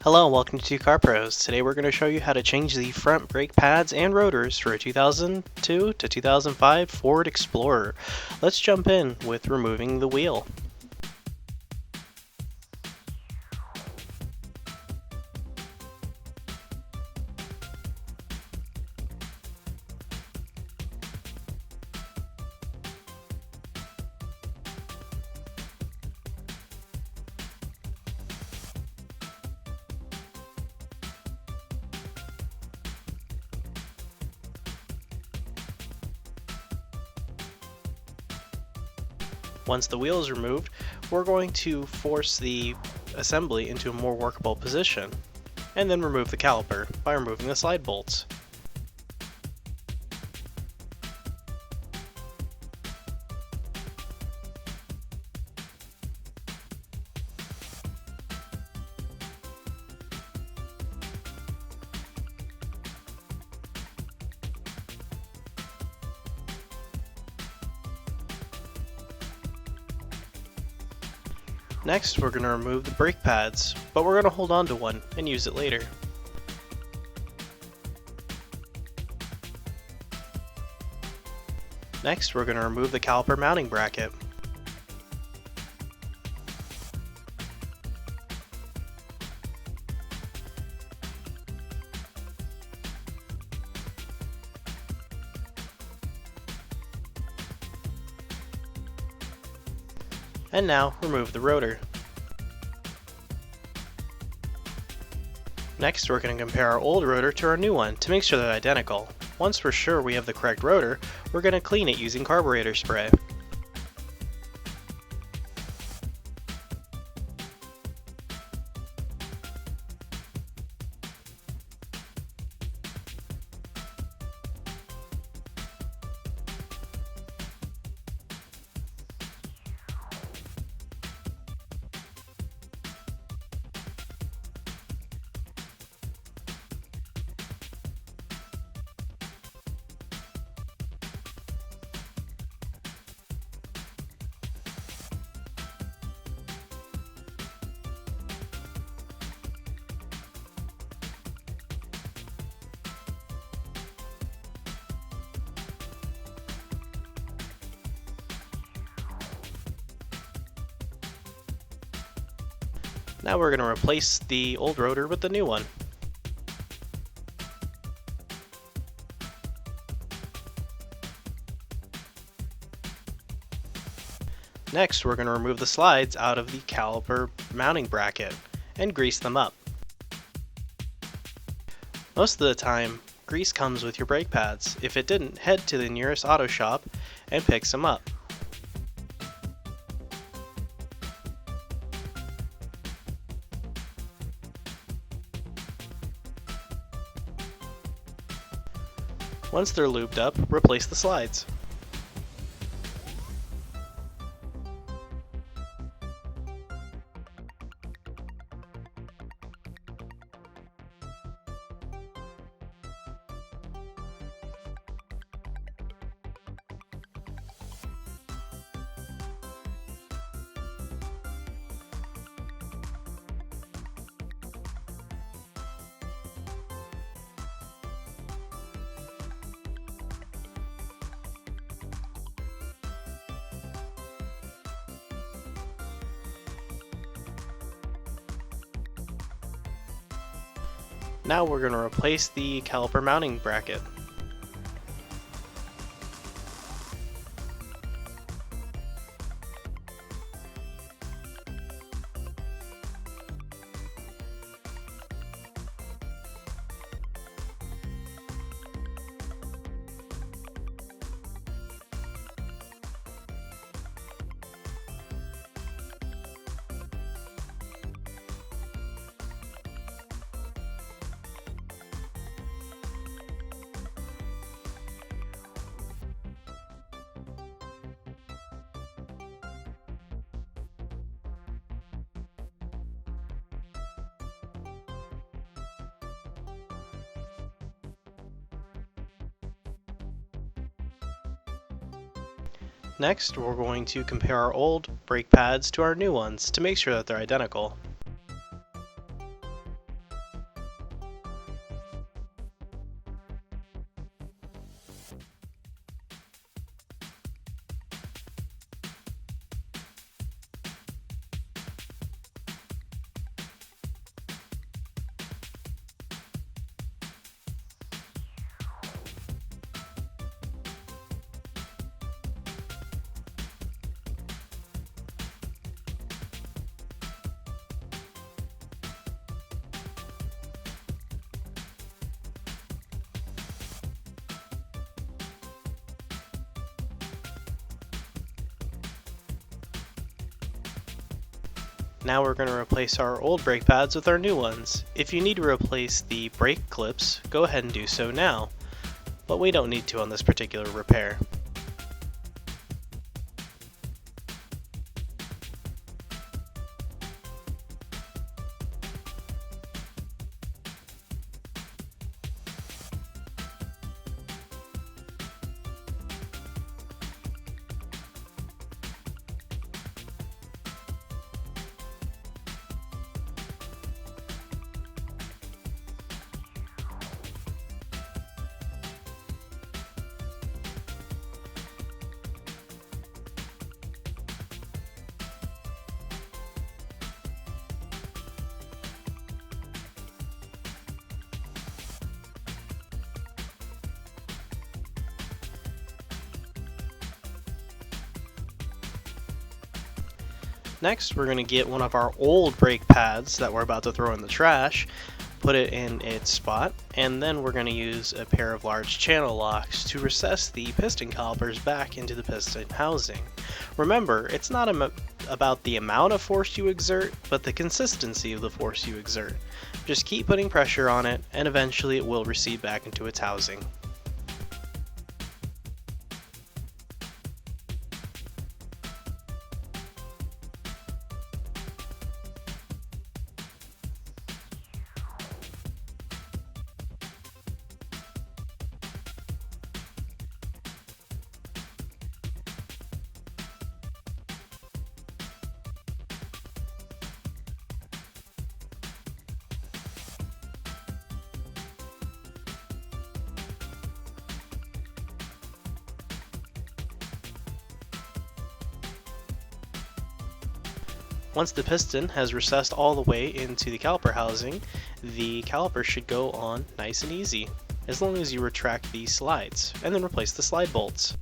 Hello and welcome to Two Car Pros. Today we're going to show you how to change the front brake pads and rotors for a 2002 to 2005 Ford Explorer. Let's jump in with removing the wheel. Once the wheel is removed, we're going to force the assembly into a more workable position, and then remove the caliper by removing the slide bolts. Next, we're going to remove the brake pads, but we're going to hold on to one and use it later. Next, we're going to remove the caliper mounting bracket. And now, remove the rotor. Next, we're going to compare our old rotor to our new one to make sure they're identical. Once we're sure we have the correct rotor, we're going to clean it using carburetor spray. Now we're going to replace the old rotor with the new one. Next, we're going to remove the slides out of the caliper mounting bracket and grease them up. Most of the time, grease comes with your brake pads. If it didn't, head to the nearest auto shop and pick some up. Once they're lubed up, replace the slides. Now we're going to replace the caliper mounting bracket. Next, we're going to compare our old brake pads to our new ones to make sure that they're identical. Now we're going to replace our old brake pads with our new ones. If you need to replace the brake clips, go ahead and do so now, but we don't need to on this particular repair. Next, we're going to get one of our old brake pads that we're about to throw in the trash, put it in its spot, and then we're going to use a pair of large channel locks to recess the piston calipers back into the piston housing. Remember, it's not about the amount of force you exert, but the consistency of the force you exert. Just keep putting pressure on it, and eventually it will recede back into its housing. Once the piston has recessed all the way into the caliper housing, the caliper should go on nice and easy, as long as you retract the slides, and then replace the slide bolts.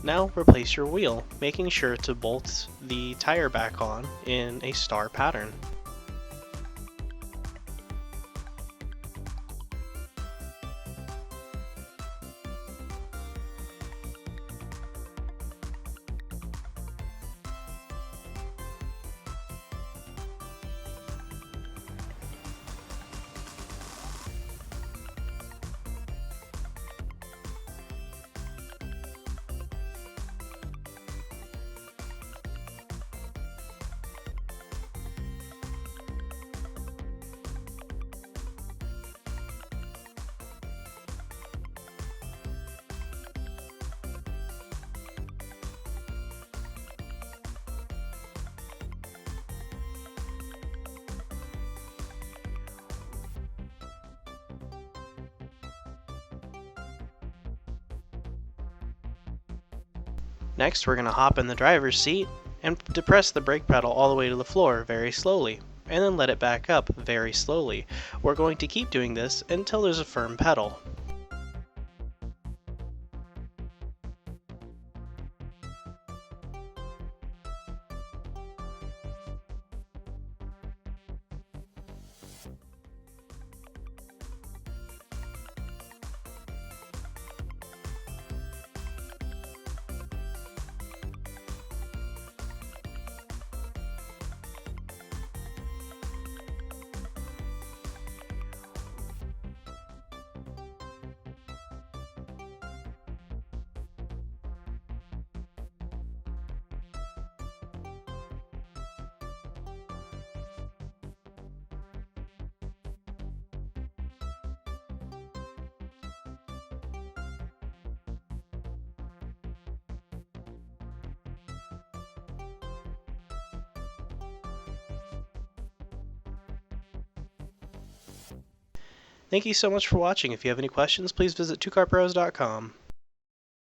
Now replace your wheel, making sure to bolt the tire back on in a star pattern. Next, we're going to hop in the driver's seat and depress the brake pedal all the way to the floor very slowly, and then let it back up very slowly. We're going to keep doing this until there's a firm pedal. Thank you so much for watching. If you have any questions, please visit twocarpros.com.